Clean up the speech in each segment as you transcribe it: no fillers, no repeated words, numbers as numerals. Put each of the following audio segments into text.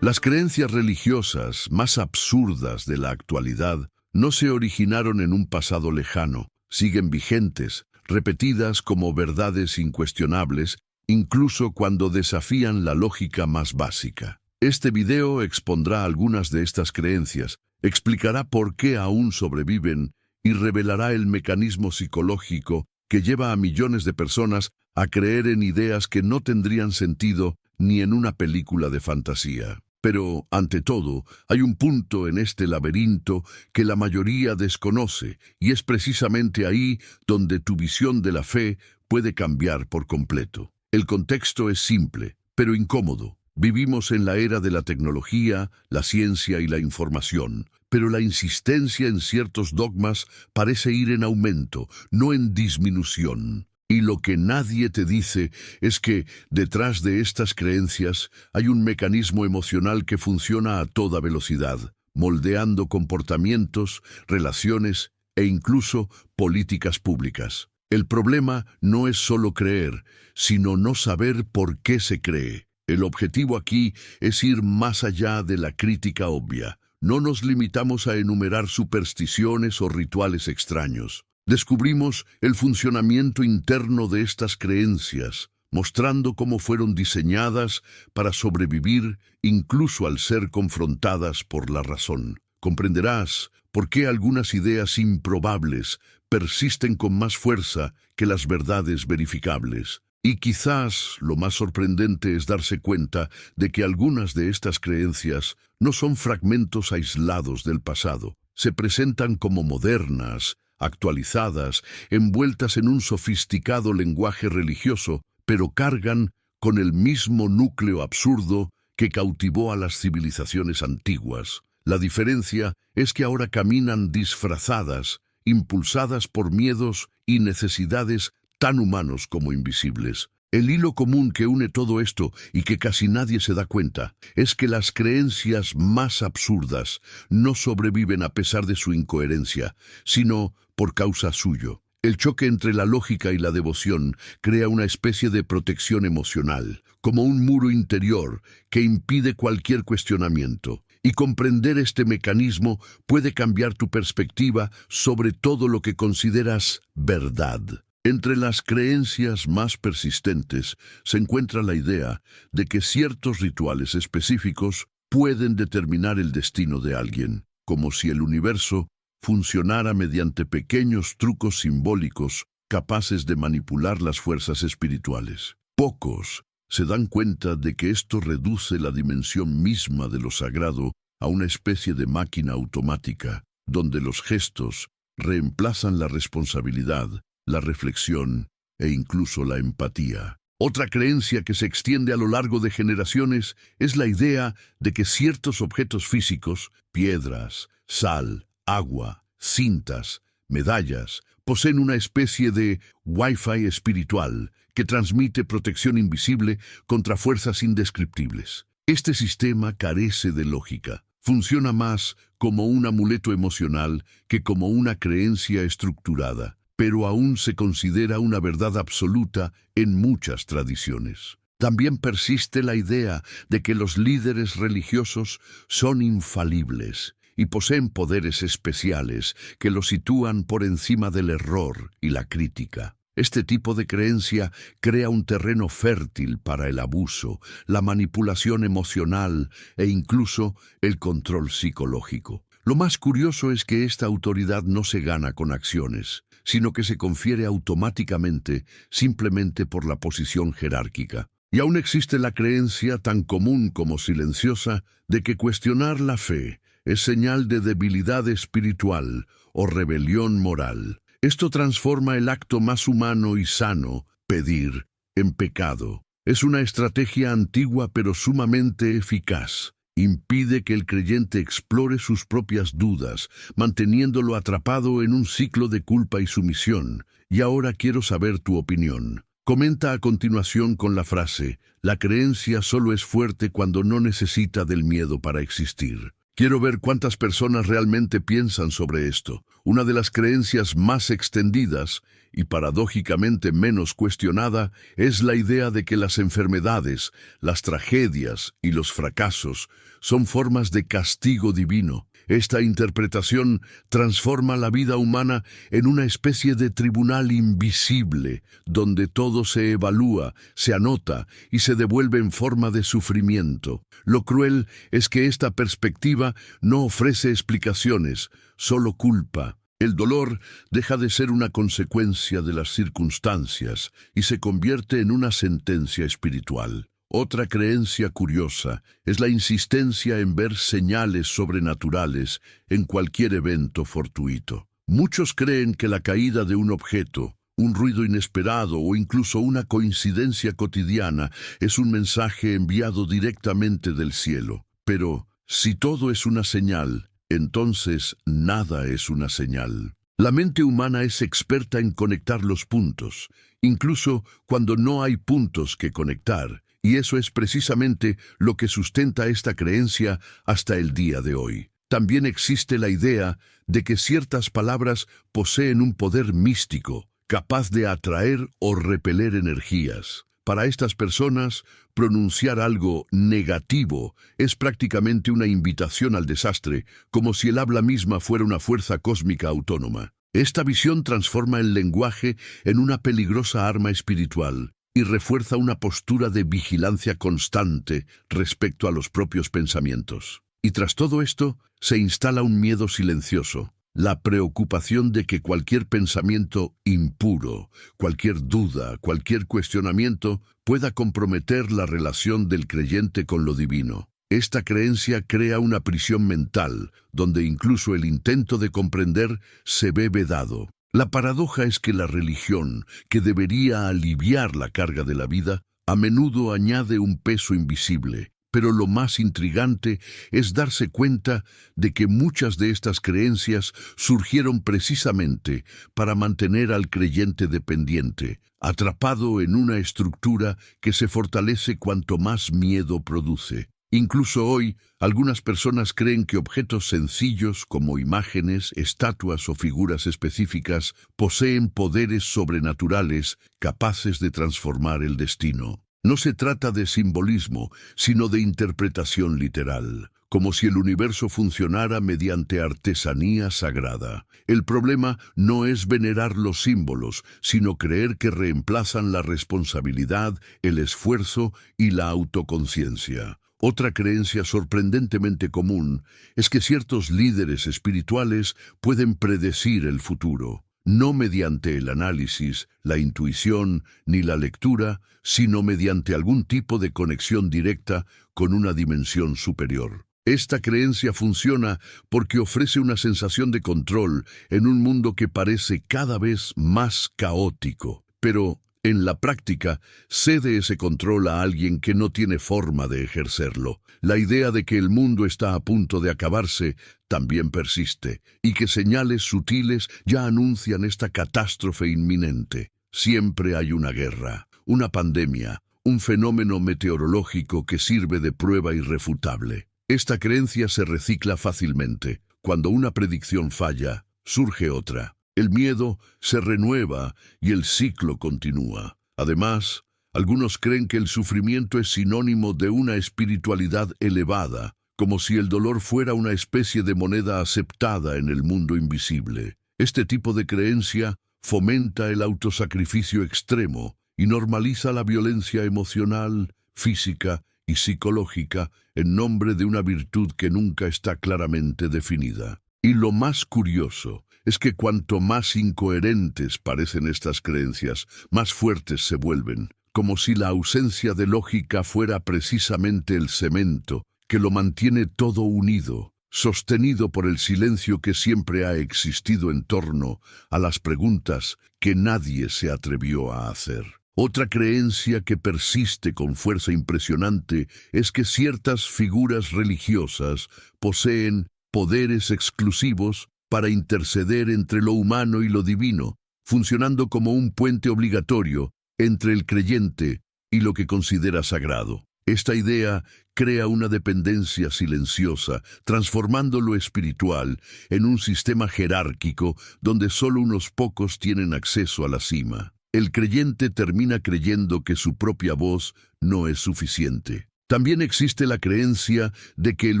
Las creencias religiosas más absurdas de la actualidad no se originaron en un pasado lejano, siguen vigentes, repetidas como verdades incuestionables, incluso cuando desafían la lógica más básica. Este video expondrá algunas de estas creencias, explicará por qué aún sobreviven y revelará el mecanismo psicológico que lleva a millones de personas a creer en ideas que no tendrían sentido ni en una película de fantasía. Pero, ante todo, hay un punto en este laberinto que la mayoría desconoce, y es precisamente ahí donde tu visión de la fe puede cambiar por completo. El contexto es simple, pero incómodo. Vivimos en la era de la tecnología, la ciencia y la información, pero la insistencia en ciertos dogmas parece ir en aumento, no en disminución. Y lo que nadie te dice es que, detrás de estas creencias, hay un mecanismo emocional que funciona a toda velocidad, moldeando comportamientos, relaciones e incluso políticas públicas. El problema no es solo creer, sino no saber por qué se cree. El objetivo aquí es ir más allá de la crítica obvia. No nos limitamos a enumerar supersticiones o rituales extraños. Descubrimos el funcionamiento interno de estas creencias, mostrando cómo fueron diseñadas para sobrevivir incluso al ser confrontadas por la razón. Comprenderás por qué algunas ideas improbables persisten con más fuerza que las verdades verificables. Y quizás lo más sorprendente es darse cuenta de que algunas de estas creencias no son fragmentos aislados del pasado. Se presentan como modernas, actualizadas, envueltas en un sofisticado lenguaje religioso, pero cargan con el mismo núcleo absurdo que cautivó a las civilizaciones antiguas. La diferencia es que ahora caminan disfrazadas, impulsadas por miedos y necesidades tan humanos como invisibles. El hilo común que une todo esto y que casi nadie se da cuenta es que las creencias más absurdas no sobreviven a pesar de su incoherencia, sino por causa suyo. El choque entre la lógica y la devoción crea una especie de protección emocional, como un muro interior que impide cualquier cuestionamiento. Y comprender este mecanismo puede cambiar tu perspectiva sobre todo lo que consideras verdad. Entre las creencias más persistentes se encuentra la idea de que ciertos rituales específicos pueden determinar el destino de alguien, como si el universo funcionara mediante pequeños trucos simbólicos capaces de manipular las fuerzas espirituales. Pocos se dan cuenta de que esto reduce la dimensión misma de lo sagrado a una especie de máquina automática, donde los gestos reemplazan la responsabilidad, la reflexión e incluso la empatía. Otra creencia que se extiende a lo largo de generaciones es la idea de que ciertos objetos físicos, piedras, sal, agua, cintas, medallas, poseen una especie de Wi-Fi espiritual que transmite protección invisible contra fuerzas indescriptibles. Este sistema carece de lógica. Funciona más como un amuleto emocional que como una creencia estructurada, pero aún se considera una verdad absoluta en muchas tradiciones. También persiste la idea de que los líderes religiosos son infalibles y poseen poderes especiales que los sitúan por encima del error y la crítica. Este tipo de creencia crea un terreno fértil para el abuso, la manipulación emocional e incluso el control psicológico. Lo más curioso es que esta autoridad no se gana con acciones, sino que se confiere automáticamente simplemente por la posición jerárquica. Y aún existe la creencia tan común como silenciosa de que cuestionar la fe es señal de debilidad espiritual o rebelión moral. Esto transforma el acto más humano y sano, pedir, en pecado. Es una estrategia antigua pero sumamente eficaz. Impide que el creyente explore sus propias dudas, manteniéndolo atrapado en un ciclo de culpa y sumisión. Y ahora quiero saber tu opinión. Comenta a continuación con la frase: la creencia solo es fuerte cuando no necesita del miedo para existir. Quiero ver cuántas personas realmente piensan sobre esto. Una de las creencias más extendidas y paradójicamente menos cuestionada es la idea de que las enfermedades, las tragedias y los fracasos son formas de castigo divino. Esta interpretación transforma la vida humana en una especie de tribunal invisible, donde todo se evalúa, se anota y se devuelve en forma de sufrimiento. Lo cruel es que esta perspectiva no ofrece explicaciones, solo culpa. El dolor deja de ser una consecuencia de las circunstancias y se convierte en una sentencia espiritual. Otra creencia curiosa es la insistencia en ver señales sobrenaturales en cualquier evento fortuito. Muchos creen que la caída de un objeto, un ruido inesperado o incluso una coincidencia cotidiana es un mensaje enviado directamente del cielo. Pero, si todo es una señal, entonces nada es una señal. La mente humana es experta en conectar los puntos, incluso cuando no hay puntos que conectar. Y eso es precisamente lo que sustenta esta creencia hasta el día de hoy. También existe la idea de que ciertas palabras poseen un poder místico, capaz de atraer o repeler energías. Para estas personas, pronunciar algo negativo es prácticamente una invitación al desastre, como si el habla misma fuera una fuerza cósmica autónoma. Esta visión transforma el lenguaje en una peligrosa arma espiritual y refuerza una postura de vigilancia constante respecto a los propios pensamientos. Y tras todo esto, se instala un miedo silencioso, la preocupación de que cualquier pensamiento impuro, cualquier duda, cualquier cuestionamiento pueda comprometer la relación del creyente con lo divino. Esta creencia crea una prisión mental, donde incluso el intento de comprender se ve vedado. La paradoja es que la religión, que debería aliviar la carga de la vida, a menudo añade un peso invisible. Pero lo más intrigante es darse cuenta de que muchas de estas creencias surgieron precisamente para mantener al creyente dependiente, atrapado en una estructura que se fortalece cuanto más miedo produce. Incluso hoy, algunas personas creen que objetos sencillos como imágenes, estatuas o figuras específicas poseen poderes sobrenaturales capaces de transformar el destino. No se trata de simbolismo, sino de interpretación literal, como si el universo funcionara mediante artesanía sagrada. El problema no es venerar los símbolos, sino creer que reemplazan la responsabilidad, el esfuerzo y la autoconciencia. Otra creencia sorprendentemente común es que ciertos líderes espirituales pueden predecir el futuro, no mediante el análisis, la intuición ni la lectura, sino mediante algún tipo de conexión directa con una dimensión superior. Esta creencia funciona porque ofrece una sensación de control en un mundo que parece cada vez más caótico, pero en la práctica, cede ese control a alguien que no tiene forma de ejercerlo. La idea de que el mundo está a punto de acabarse también persiste, y que señales sutiles ya anuncian esta catástrofe inminente. Siempre hay una guerra, una pandemia, un fenómeno meteorológico que sirve de prueba irrefutable. Esta creencia se recicla fácilmente. Cuando una predicción falla, surge otra. El miedo se renueva y el ciclo continúa. Además, algunos creen que el sufrimiento es sinónimo de una espiritualidad elevada, como si el dolor fuera una especie de moneda aceptada en el mundo invisible. Este tipo de creencia fomenta el autosacrificio extremo y normaliza la violencia emocional, física y psicológica en nombre de una virtud que nunca está claramente definida. Y lo más curioso es que cuanto más incoherentes parecen estas creencias, más fuertes se vuelven, como si la ausencia de lógica fuera precisamente el cemento que lo mantiene todo unido, sostenido por el silencio que siempre ha existido en torno a las preguntas que nadie se atrevió a hacer. Otra creencia que persiste con fuerza impresionante es que ciertas figuras religiosas poseen poderes exclusivos para interceder entre lo humano y lo divino, funcionando como un puente obligatorio entre el creyente y lo que considera sagrado. Esta idea crea una dependencia silenciosa, transformando lo espiritual en un sistema jerárquico donde solo unos pocos tienen acceso a la cima. El creyente termina creyendo que su propia voz no es suficiente. También existe la creencia de que el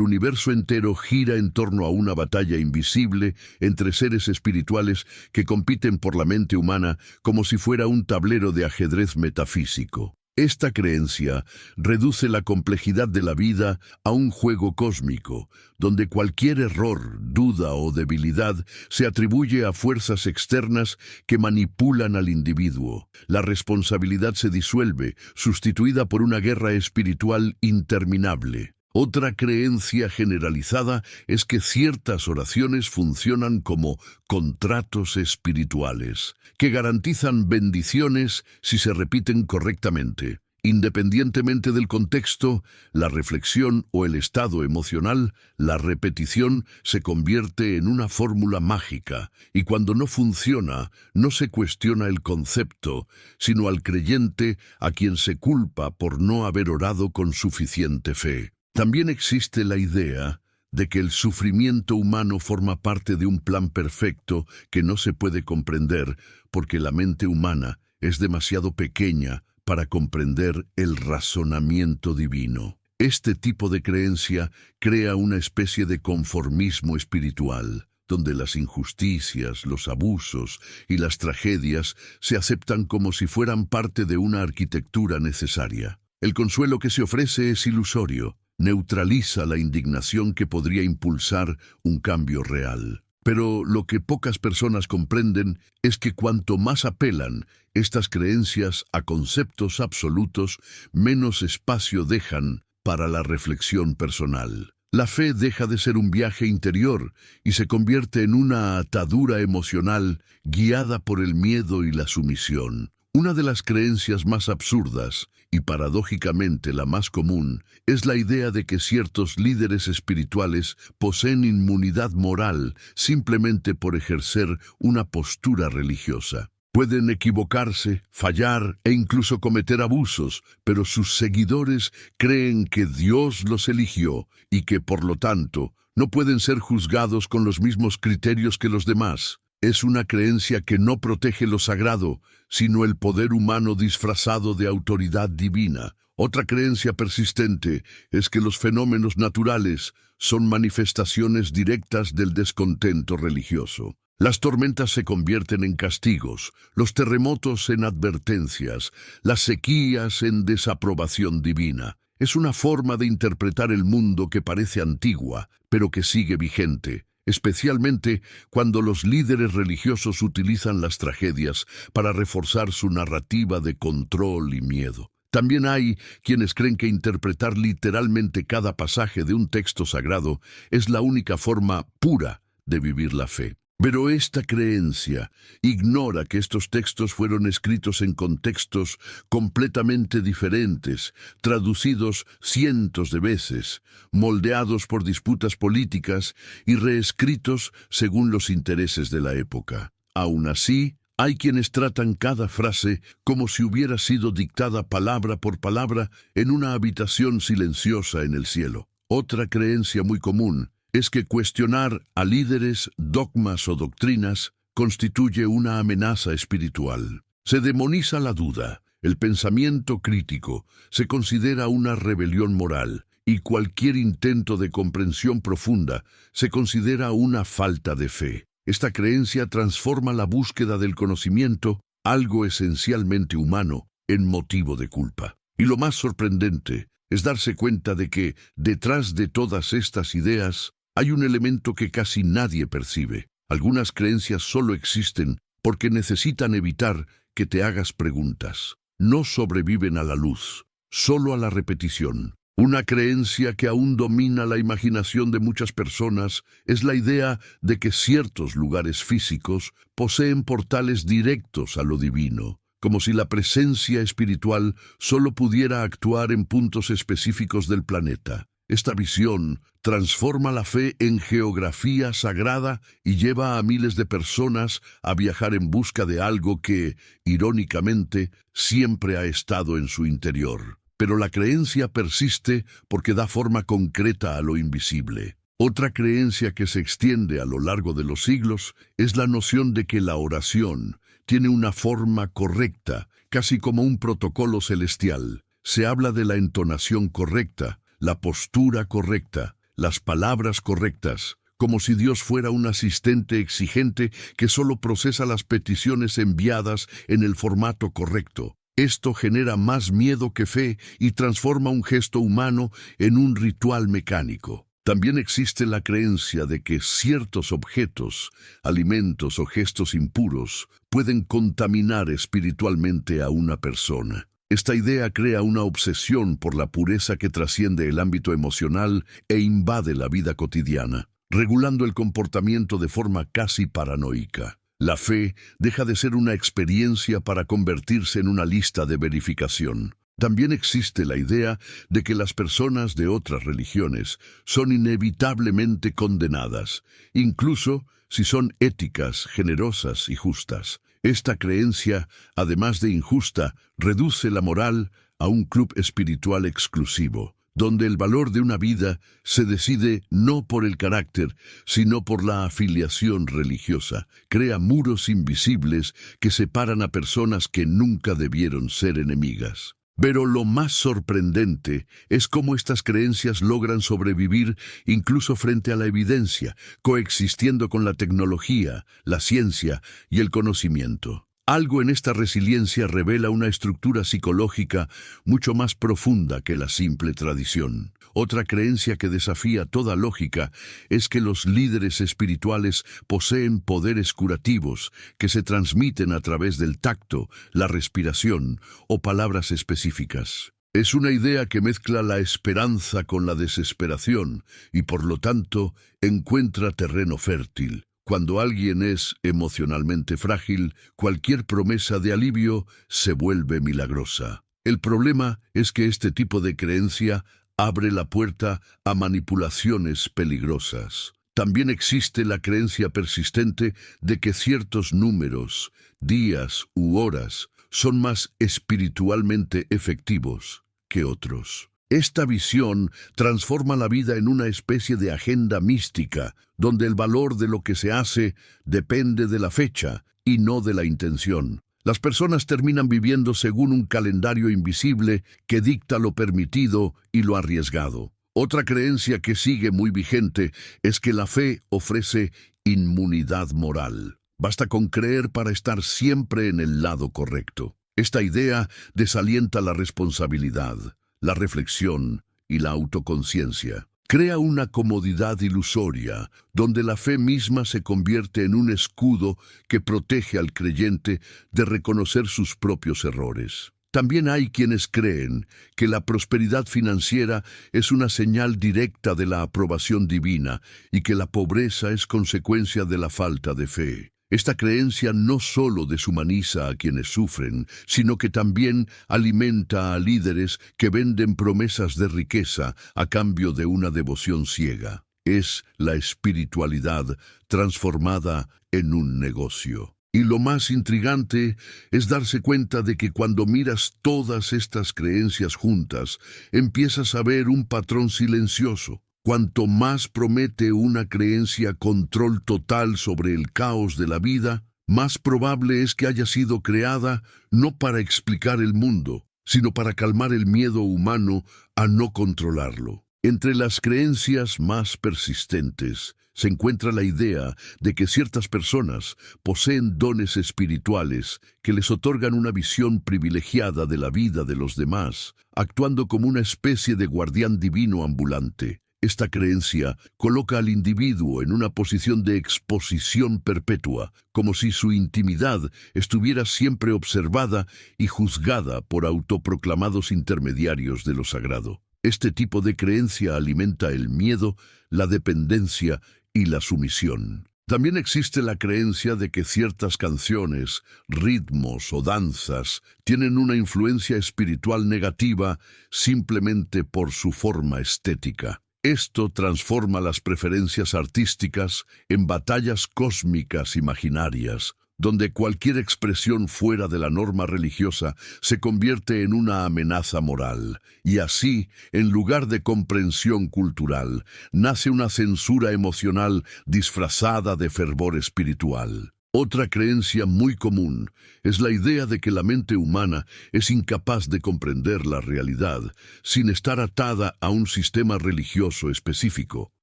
universo entero gira en torno a una batalla invisible entre seres espirituales que compiten por la mente humana como si fuera un tablero de ajedrez metafísico. Esta creencia reduce la complejidad de la vida a un juego cósmico, donde cualquier error, duda o debilidad se atribuye a fuerzas externas que manipulan al individuo. La responsabilidad se disuelve, sustituida por una guerra espiritual interminable. Otra creencia generalizada es que ciertas oraciones funcionan como contratos espirituales, que garantizan bendiciones si se repiten correctamente. Independientemente del contexto, la reflexión o el estado emocional, la repetición se convierte en una fórmula mágica, y cuando no funciona, no se cuestiona el concepto, sino al creyente a quien se culpa por no haber orado con suficiente fe. También existe la idea de que el sufrimiento humano forma parte de un plan perfecto que no se puede comprender porque la mente humana es demasiado pequeña para comprender el razonamiento divino. Este tipo de creencia crea una especie de conformismo espiritual, donde las injusticias, los abusos y las tragedias se aceptan como si fueran parte de una arquitectura necesaria. El consuelo que se ofrece es ilusorio. Neutraliza la indignación que podría impulsar un cambio real. Pero lo que pocas personas comprenden es que cuanto más apelan estas creencias a conceptos absolutos, menos espacio dejan para la reflexión personal. La fe deja de ser un viaje interior y se convierte en una atadura emocional guiada por el miedo y la sumisión. Una de las creencias más absurdas, y paradójicamente la más común, es la idea de que ciertos líderes espirituales poseen inmunidad moral simplemente por ejercer una postura religiosa. Pueden equivocarse, fallar e incluso cometer abusos, pero sus seguidores creen que Dios los eligió y que, por lo tanto, no pueden ser juzgados con los mismos criterios que los demás. Es una creencia que no protege lo sagrado, sino el poder humano disfrazado de autoridad divina. Otra creencia persistente es que los fenómenos naturales son manifestaciones directas del descontento religioso. Las tormentas se convierten en castigos, los terremotos en advertencias, las sequías en desaprobación divina. Es una forma de interpretar el mundo que parece antigua, pero que sigue vigente, especialmente cuando los líderes religiosos utilizan las tragedias para reforzar su narrativa de control y miedo. También hay quienes creen que interpretar literalmente cada pasaje de un texto sagrado es la única forma pura de vivir la fe. Pero esta creencia ignora que estos textos fueron escritos en contextos completamente diferentes, traducidos cientos de veces, moldeados por disputas políticas y reescritos según los intereses de la época. Aún así, hay quienes tratan cada frase como si hubiera sido dictada palabra por palabra en una habitación silenciosa en el cielo. Otra creencia muy común es que cuestionar a líderes, dogmas o doctrinas constituye una amenaza espiritual. Se demoniza la duda, el pensamiento crítico, se considera una rebelión moral, y cualquier intento de comprensión profunda se considera una falta de fe. Esta creencia transforma la búsqueda del conocimiento, algo esencialmente humano, en motivo de culpa. Y lo más sorprendente es darse cuenta de que, detrás de todas estas ideas, hay un elemento que casi nadie percibe. Algunas creencias solo existen porque necesitan evitar que te hagas preguntas. No sobreviven a la luz, solo a la repetición. Una creencia que aún domina la imaginación de muchas personas es la idea de que ciertos lugares físicos poseen portales directos a lo divino, como si la presencia espiritual solo pudiera actuar en puntos específicos del planeta. Esta visión transforma la fe en geografía sagrada y lleva a miles de personas a viajar en busca de algo que, irónicamente, siempre ha estado en su interior. pero la creencia persiste porque da forma concreta a lo invisible. Otra creencia que se extiende a lo largo de los siglos es la noción de que la oración tiene una forma correcta, casi como un protocolo celestial. Se habla de la entonación correcta, la postura correcta, las palabras correctas, como si Dios fuera un asistente exigente que solo procesa las peticiones enviadas en el formato correcto. Esto genera más miedo que fe y transforma un gesto humano en un ritual mecánico. También existe la creencia de que ciertos objetos, alimentos o gestos impuros pueden contaminar espiritualmente a una persona. Esta idea crea una obsesión por la pureza que trasciende el ámbito emocional e invade la vida cotidiana, regulando el comportamiento de forma casi paranoica. La fe deja de ser una experiencia para convertirse en una lista de verificación. También existe la idea de que las personas de otras religiones son inevitablemente condenadas, incluso si son éticas, generosas y justas. Esta creencia, además de injusta, reduce la moral a un club espiritual exclusivo, donde el valor de una vida se decide no por el carácter, sino por la afiliación religiosa. Crea muros invisibles que separan a personas que nunca debieron ser enemigas. Pero lo más sorprendente es cómo estas creencias logran sobrevivir incluso frente a la evidencia, coexistiendo con la tecnología, la ciencia y el conocimiento. Algo en esta resiliencia revela una estructura psicológica mucho más profunda que la simple tradición. Otra creencia que desafía toda lógica es que los líderes espirituales poseen poderes curativos que se transmiten a través del tacto, la respiración o palabras específicas. Es una idea que mezcla la esperanza con la desesperación y, por lo tanto, encuentra terreno fértil. Cuando alguien es emocionalmente frágil, cualquier promesa de alivio se vuelve milagrosa. El problema es que este tipo de creencia abre la puerta a manipulaciones peligrosas. También existe la creencia persistente de que ciertos números, días u horas son más espiritualmente efectivos que otros. Esta visión transforma la vida en una especie de agenda mística, donde el valor de lo que se hace depende de la fecha y no de la intención. Las personas terminan viviendo según un calendario invisible que dicta lo permitido y lo arriesgado. Otra creencia que sigue muy vigente es que la fe ofrece inmunidad moral. Basta con creer para estar siempre en el lado correcto. Esta idea desalienta la responsabilidad, la reflexión y la autoconciencia. Crea una comodidad ilusoria, donde la fe misma se convierte en un escudo que protege al creyente de reconocer sus propios errores. También hay quienes creen que la prosperidad financiera es una señal directa de la aprobación divina y que la pobreza es consecuencia de la falta de fe. Esta creencia no solo deshumaniza a quienes sufren, sino que también alimenta a líderes que venden promesas de riqueza a cambio de una devoción ciega. Es la espiritualidad transformada en un negocio. Y lo más intrigante es darse cuenta de que cuando miras todas estas creencias juntas, empiezas a ver un patrón silencioso. Cuanto más promete una creencia control total sobre el caos de la vida, más probable es que haya sido creada no para explicar el mundo, sino para calmar el miedo humano a no controlarlo. Entre las creencias más persistentes se encuentra la idea de que ciertas personas poseen dones espirituales que les otorgan una visión privilegiada de la vida de los demás, actuando como una especie de guardián divino ambulante. Esta creencia coloca al individuo en una posición de exposición perpetua, como si su intimidad estuviera siempre observada y juzgada por autoproclamados intermediarios de lo sagrado. Este tipo de creencia alimenta el miedo, la dependencia y la sumisión. También existe la creencia de que ciertas canciones, ritmos o danzas tienen una influencia espiritual negativa simplemente por su forma estética. Esto transforma las preferencias artísticas en batallas cósmicas imaginarias, donde cualquier expresión fuera de la norma religiosa se convierte en una amenaza moral. Y así, en lugar de comprensión cultural, nace una censura emocional disfrazada de fervor espiritual. Otra creencia muy común es la idea de que la mente humana es incapaz de comprender la realidad sin estar atada a un sistema religioso específico.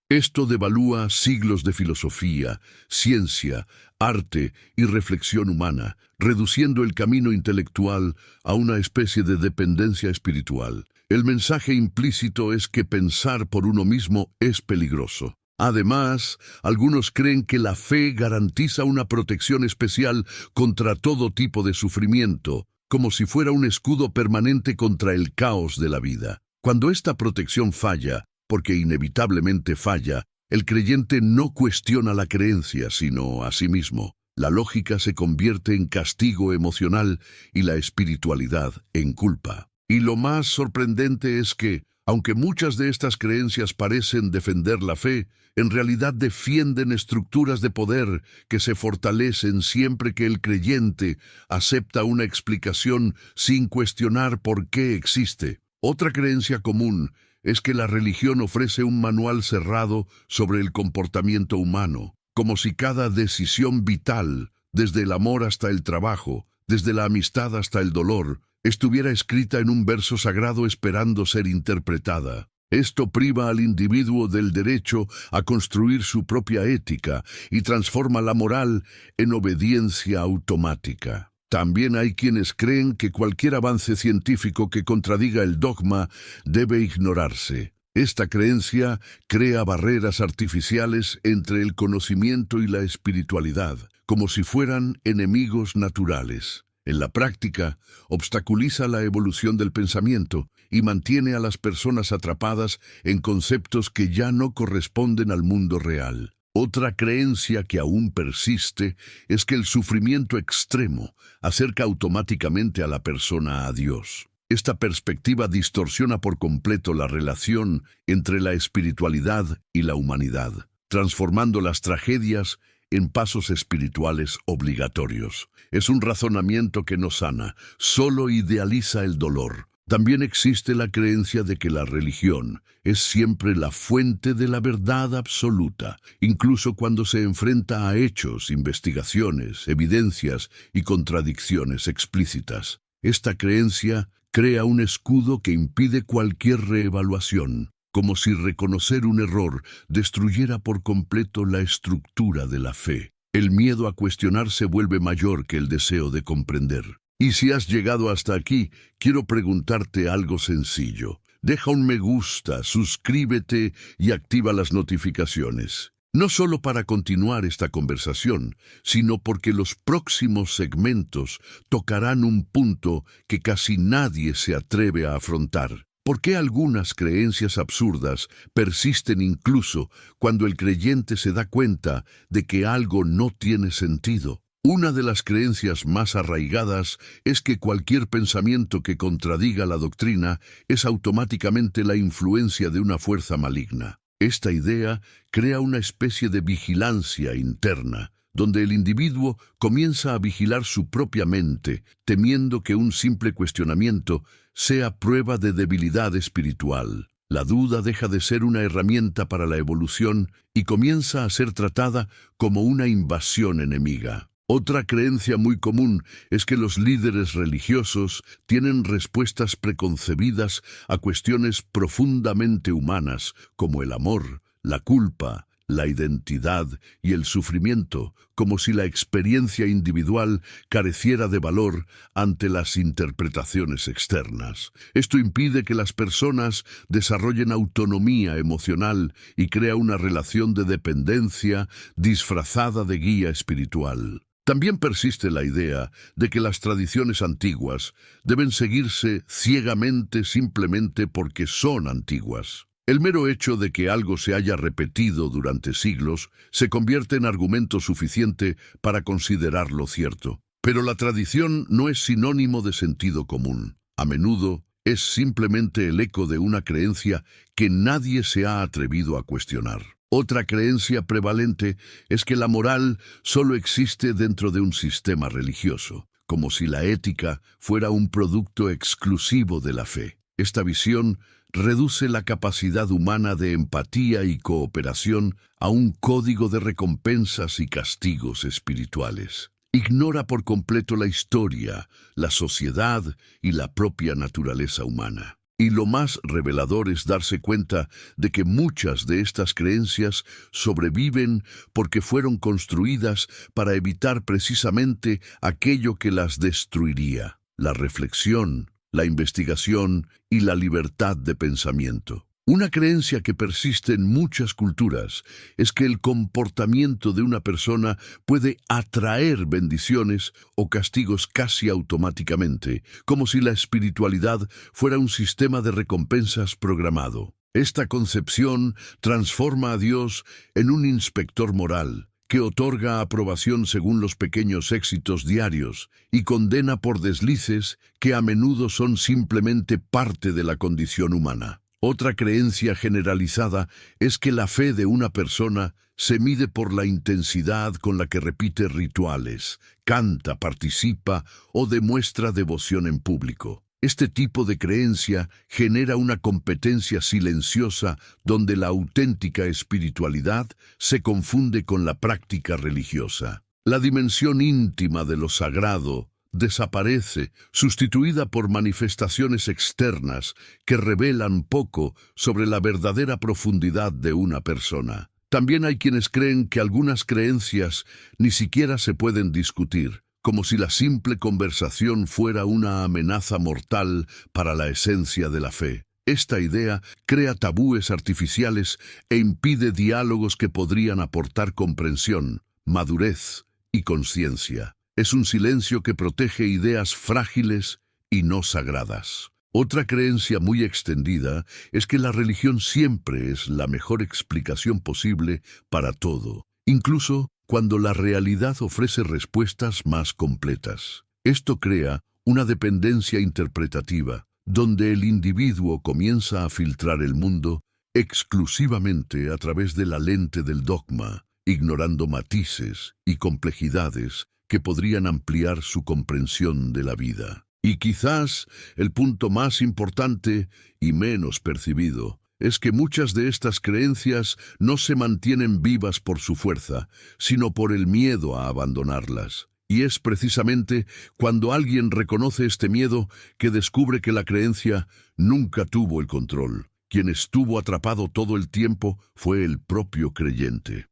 Esto devalúa siglos de filosofía, ciencia, arte y reflexión humana, reduciendo el camino intelectual a una especie de dependencia espiritual. El mensaje implícito es que pensar por uno mismo es peligroso. Además, algunos creen que la fe garantiza una protección especial contra todo tipo de sufrimiento, como si fuera un escudo permanente contra el caos de la vida. Cuando esta protección falla, porque inevitablemente falla, el creyente no cuestiona la creencia, sino a sí mismo. La lógica se convierte en castigo emocional y la espiritualidad en culpa. Y lo más sorprendente es que, aunque muchas de estas creencias parecen defender la fe, en realidad defienden estructuras de poder que se fortalecen siempre que el creyente acepta una explicación sin cuestionar por qué existe. Otra creencia común es que la religión ofrece un manual cerrado sobre el comportamiento humano, como si cada decisión vital, desde el amor hasta el trabajo, desde la amistad hasta el dolor, estuviera escrita en un verso sagrado esperando ser interpretada. Esto priva al individuo del derecho a construir su propia ética y transforma la moral en obediencia automática. También hay quienes creen que cualquier avance científico que contradiga el dogma debe ignorarse. Esta creencia crea barreras artificiales entre el conocimiento y la espiritualidad, como si fueran enemigos naturales. En la práctica, obstaculiza la evolución del pensamiento y mantiene a las personas atrapadas en conceptos que ya no corresponden al mundo real. Otra creencia que aún persiste es que el sufrimiento extremo acerca automáticamente a la persona a Dios. Esta perspectiva distorsiona por completo la relación entre la espiritualidad y la humanidad, transformando las tragedias en pasos espirituales obligatorios. Es un razonamiento que no sana, solo idealiza el dolor. También existe la creencia de que la religión es siempre la fuente de la verdad absoluta, incluso cuando se enfrenta a hechos, investigaciones, evidencias y contradicciones explícitas. Esta creencia crea un escudo que impide cualquier reevaluación, como si reconocer un error destruyera por completo la estructura de la fe. El miedo a cuestionar se vuelve mayor que el deseo de comprender. Y si has llegado hasta aquí, quiero preguntarte algo sencillo. Deja un me gusta, suscríbete y activa las notificaciones. No solo para continuar esta conversación, sino porque los próximos segmentos tocarán un punto que casi nadie se atreve a afrontar. ¿Por qué algunas creencias absurdas persisten incluso cuando el creyente se da cuenta de que algo no tiene sentido? Una de las creencias más arraigadas es que cualquier pensamiento que contradiga la doctrina es automáticamente la influencia de una fuerza maligna. Esta idea crea una especie de vigilancia interna, donde el individuo comienza a vigilar su propia mente, temiendo que un simple cuestionamiento sea prueba de debilidad espiritual. La duda deja de ser una herramienta para la evolución y comienza a ser tratada como una invasión enemiga. Otra creencia muy común es que los líderes religiosos tienen respuestas preconcebidas a cuestiones profundamente humanas, como el amor, la culpa, la identidad y el sufrimiento, como si la experiencia individual careciera de valor ante las interpretaciones externas. Esto impide que las personas desarrollen autonomía emocional y crea una relación de dependencia disfrazada de guía espiritual. También persiste la idea de que las tradiciones antiguas deben seguirse ciegamente simplemente porque son antiguas. El mero hecho de que algo se haya repetido durante siglos se convierte en argumento suficiente para considerarlo cierto. Pero la tradición no es sinónimo de sentido común. A menudo es simplemente el eco de una creencia que nadie se ha atrevido a cuestionar. Otra creencia prevalente es que la moral solo existe dentro de un sistema religioso, como si la ética fuera un producto exclusivo de la fe. Esta visión reduce la capacidad humana de empatía y cooperación a un código de recompensas y castigos espirituales. Ignora por completo la historia, la sociedad y la propia naturaleza humana. Y lo más revelador es darse cuenta de que muchas de estas creencias sobreviven porque fueron construidas para evitar precisamente aquello que las destruiría: la reflexión, la investigación y la libertad de pensamiento. Una creencia que persiste en muchas culturas es que el comportamiento de una persona puede atraer bendiciones o castigos casi automáticamente, como si la espiritualidad fuera un sistema de recompensas programado. Esta concepción transforma a Dios en un inspector moral, que otorga aprobación según los pequeños éxitos diarios y condena por deslices que a menudo son simplemente parte de la condición humana. Otra creencia generalizada es que la fe de una persona se mide por la intensidad con la que repite rituales, canta, participa o demuestra devoción en público. Este tipo de creencia genera una competencia silenciosa donde la auténtica espiritualidad se confunde con la práctica religiosa. La dimensión íntima de lo sagrado desaparece, sustituida por manifestaciones externas que revelan poco sobre la verdadera profundidad de una persona. También hay quienes creen que algunas creencias ni siquiera se pueden discutir, como si la simple conversación fuera una amenaza mortal para la esencia de la fe. Esta idea crea tabúes artificiales e impide diálogos que podrían aportar comprensión, madurez y conciencia. Es un silencio que protege ideas frágiles y no sagradas. Otra creencia muy extendida es que la religión siempre es la mejor explicación posible para todo, incluso cuando la realidad ofrece respuestas más completas. Esto crea una dependencia interpretativa, donde el individuo comienza a filtrar el mundo exclusivamente a través de la lente del dogma, ignorando matices y complejidades que podrían ampliar su comprensión de la vida. Y quizás el punto más importante y menos percibido es que muchas de estas creencias no se mantienen vivas por su fuerza, sino por el miedo a abandonarlas. Y es precisamente cuando alguien reconoce este miedo que descubre que la creencia nunca tuvo el control. Quien estuvo atrapado todo el tiempo fue el propio creyente.